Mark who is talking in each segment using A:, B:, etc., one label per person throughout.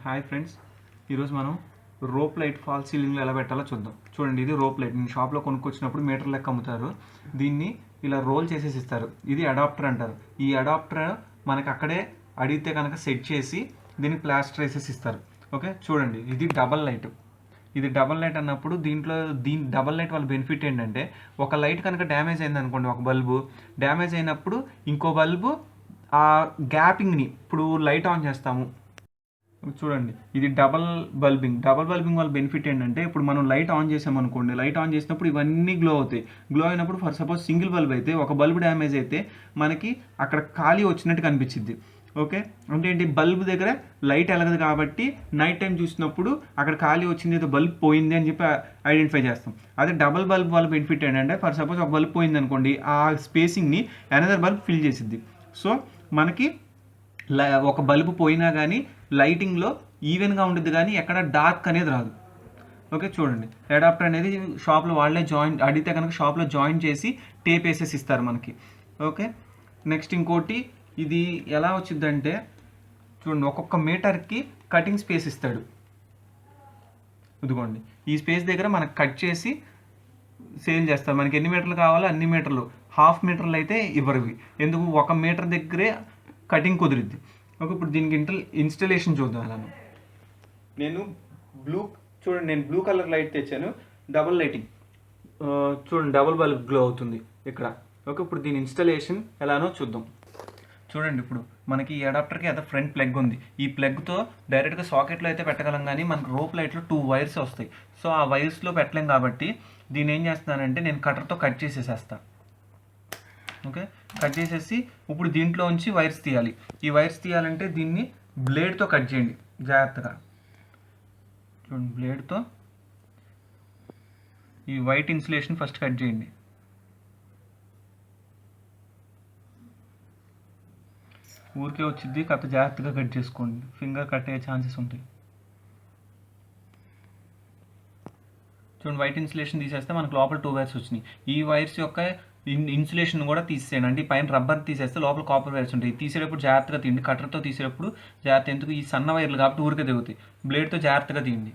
A: Hi friends, ఈరోజు మనం rope light fall సీలింగ్లో ఎలా పెట్టాలో చూద్దాం. చూడండి, ఇది రోప్ లైట్. నేను షాప్లో కొనుక్కొచ్చినప్పుడు మీటర్ లెక్క అమ్ముతారు. దీన్ని ఇలా రోల్ చేసేసి ఇస్తారు. ఇది అడాప్టర్ అంటారు. ఈ అడాప్టర్ మనకి అక్కడే అడిగితే కనుక సెట్ చేసి దీనికి ప్లాస్టర్ వేసేసి ఇస్తారు. ఓకే, చూడండి, ఇది డబల్ లైట్. ఇది డబల్ లైట్ అన్నప్పుడు దీని డబల్ లైట్ వాళ్ళ బెనిఫిట్ ఏంటంటే, ఒక లైట్ కనుక డ్యామేజ్ అయింది అనుకోండి, ఒక బల్బు డ్యామేజ్ అయినప్పుడు ఇంకో బల్బు ఆ గ్యాపింగ్ని, ఇప్పుడు లైట్ ఆన్ చేస్తాము చూడండి, ఇది డబల్ బల్బింగ్ వల్ల బెనిఫిట్ ఏంటంటే, ఇప్పుడు మనం లైట్ ఆన్ చేసామనుకోండి, లైట్ ఆన్ చేసినప్పుడు ఇవన్నీ గ్లో అవుతాయి. గ్లో అయినప్పుడు ఫర్ సపోజ్ సింగిల్ బల్బ్ అయితే, ఒక బల్బ్ డ్యామేజ్ అయితే మనకి అక్కడ ఖాళీ వచ్చినట్టు కనిపించింది. ఓకే, అంటే ఏంటి, బల్బ్ దగ్గర లైట్ వెలగదు కాబట్టి నైట్ టైం చూసినప్పుడు అక్కడ ఖాళీ వచ్చింది, ఏదో బల్బ్ పోయింది అని చెప్పి ఐడెంటిఫై చేస్తాం. అదే డబల్ బల్బ్ వల్ల బెనిఫిట్ ఏంటంటే, ఫర్ సపోజ్ ఒక బల్బ్ పోయింది అనుకోండి, ఆ స్పేసింగ్ని అనదర్ బల్బ్ ఫిల్ చేసిద్ది. సో మనకి ఒక బల్బు పోయినా కానీ లైటింగ్లో ఈవెన్గా ఉంటుంది, కానీ ఎక్కడ డార్క్ అనేది రాదు. ఓకే, చూడండి, అడాప్టర్ అనేది షాప్లో వాళ్ళే అడిగితే కనుక షాప్లో జాయిన్ చేసి టేప్ వేసేసి ఇస్తారు మనకి. ఓకే, నెక్స్ట్ ఇంకోటి, ఇది ఎలా వచ్చిందంటే చూడండి, ఒక్కొక్క మీటర్కి కటింగ్ స్పేస్ ఇస్తాడు. ఇదిగోండి, ఈ స్పేస్ దగ్గర మనకు కట్ చేసి సేల్ చేస్తారు. మనకి ఎన్ని మీటర్లు కావాలో అన్ని మీటర్లు, హాఫ్ మీటర్లు అయితే ఇవ్వరు. ఎందుకు, ఒక మీటర్ దగ్గరే కటింగ్ కుదిరిద్ది. ఓకే, ఇప్పుడు దీనికి ఇన్స్టలేషన్ చూద్దాం. అలాను నేను బ్లూ కలర్ లైట్ తెచ్చాను, డబుల్ లైటింగ్. చూడండి, డబుల్ బల్బ్ గ్లో అవుతుంది ఇక్కడ. ఓకే, ఇప్పుడు దీని ఇన్స్టలేషన్ ఎలానో చూద్దాం. చూడండి, ఇప్పుడు మనకి ఈ అడాప్టర్కి అయితే ఫ్రంట్ ప్లగ్ ఉంది. ఈ ప్లగ్తో డైరెక్ట్గా సాకెట్లో అయితే పెట్టగలం, కానీ మనకు రోప్ లైట్లో 2 వైర్స్ వస్తాయి. సో ఆ వైర్స్లో పెట్టలేం కాబట్టి దీన్ని ఏం చేస్తున్నానంటే, నేను కట్టర్తో కట్ చేసేసేస్తాను. ఓకే, కట్ చేసేసి ఇప్పుడు దీంట్లో ఉంచి వైర్స్ తీయాలి. ఈ వైర్స్ తీయాలంటే దీన్ని బ్లేడ్తో కట్ చేయండి జాగ్రత్తగా. చూడండి, బ్లేడ్తో ఈ వైట్ ఇన్సులేషన్ ఫస్ట్ కట్ చేయండి. ఊరికే వచ్చింది, కాకపోతే జాగ్రత్తగా కట్ చేసుకోండి, ఫింగర్ కట్ అయ్యే ఛాన్సెస్ ఉంటాయి. చూడండి, వైట్ ఇన్సులేషన్ తీసేస్తే మనకు లోపల 2 వైర్స్ వచ్చినాయి. ఈ వైర్స్ యొక్క ఇన్సులేషన్ కూడా తీసేయండి. అంటే పైన రబ్బర్ తీసేస్తే లోపల కాపర్ వైర్స్ ఉంటాయి. తీసేటప్పుడు జాగ్రత్తగా తీయండి, కట్టర్తో తీసేటప్పుడు జాగ్రత్త. ఎందుకు, ఈ సన్న వైర్లు కాబట్టి ఊరికే దిగుతాయి. బ్లేడ్తో జాగ్రత్తగా తీయండి.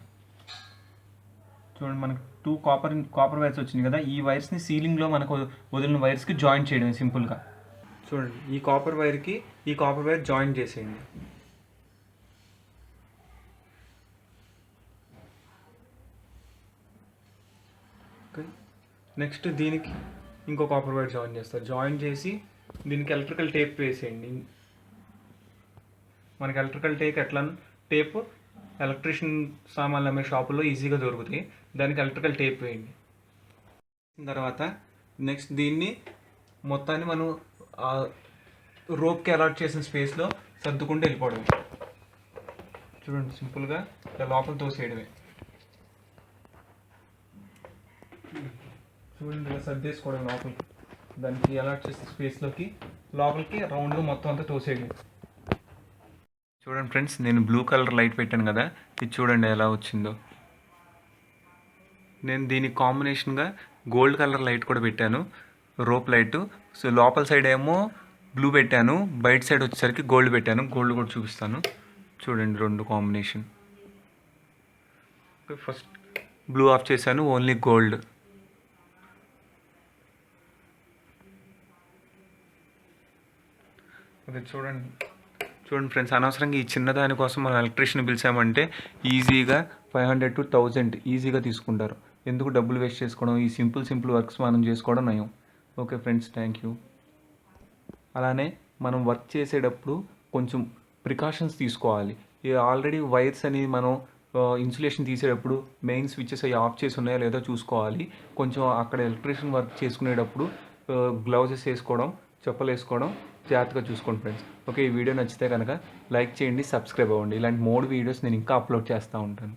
A: చూడండి, మనకు 2 కాపర్ వైర్స్ వచ్చినాయి కదా, ఈ వైర్స్ని సీలింగ్లో మనకు వదిలిన వైర్స్కి జాయిన్ చేయడం సింపుల్గా. చూడండి, ఈ కాపర్ వైర్కి ఈ కాపర్ వైర్ జాయిన్ చేసేయండి. ఓకే, నెక్స్ట్ దీనికి ఇంకో కాపర్ వైర్ జాయిన్ చేస్తారు. జాయిన్ చేసి దీనికి ఎలక్ట్రికల్ టేప్ వేసేయండి. మనకి ఎలక్ట్రికల్ టేప్ ఎలక్ట్రీషియన్ సామాన్లు అమ్మే షాపుల్లో ఈజీగా దొరుకుతాయి. దానికి ఎలక్ట్రికల్ టేప్ వేయండి. తర్వాత నెక్స్ట్ దీన్ని మొత్తాన్ని మనం రోప్కి అలాట్ చేసిన స్పేస్లో సర్దుకుంటూ వెళ్ళిపోవడమే. చూడండి, సింపుల్గా లోపల తోసేయడమే. చూడండి, ఇలా సర్దేసుకోవడం లోపలికి, దానికి అలాట్ చేసిన స్పేస్లోకి లోపలికి రౌండ్గా మొత్తం అంతా తోసేయడం. చూడండి ఫ్రెండ్స్, నేను బ్లూ కలర్ లైట్ పెట్టాను కదా, ఇది చూడండి ఎలా వచ్చిందో. నేను దీనికి కాంబినేషన్గా గోల్డ్ కలర్ లైట్ కూడా పెట్టాను, రోప్ లైట్. సో లోపల సైడ్ ఏమో బ్లూ పెట్టాను, బయట సైడ్ వచ్చేసరికి గోల్డ్ పెట్టాను. గోల్డ్ కూడా చూపిస్తాను. చూడండి, 2 కాంబినేషన్. ఫస్ట్ బ్లూ ఆఫ్ చేశాను, ఓన్లీ గోల్డ్. ఓకే, చూడండి ఫ్రెండ్స్, అనవసరంగా ఈ చిన్న దానికోసం మనం ఎలక్ట్రీషియన్ పిలిచామంటే ఈజీగా 500 to 1000 ఈజీగా తీసుకుంటారు. ఎందుకు డబ్బులు వేస్ట్ చేసుకోవడం, ఈ సింపుల్ వర్క్స్ మనం చేసుకోవడం నయం. Okay friends, thank you. అలానే మనం వర్క్ చేసేటప్పుడు కొంచెం ప్రికాషన్స్ తీసుకోవాలి. ఆల్రెడీ వైర్స్ అని మనం ఇన్సులేషన్ తీసేటప్పుడు మెయిన్ స్విచ్చెస్ అవి ఆఫ్ చేసి ఉన్నాయో లేదో చూసుకోవాలి. కొంచెం అక్కడ ఎలక్ట్రీషియన్ వర్క్ చేసుకునేటప్పుడు గ్లౌజెస్ వేసుకోవడం, చెప్పులు వేసుకోవడం జాగ్రత్తగా చూసుకోండి ఫ్రెండ్స్. ఓకే, ఈ వీడియో నచ్చితే కనుక లైక్ చేయండి, సబ్స్క్రైబ్ అవ్వండి. ఇలాంటి 3 వీడియోస్ నేను ఇంకా అప్లోడ్ చేస్తూ ఉంటాను.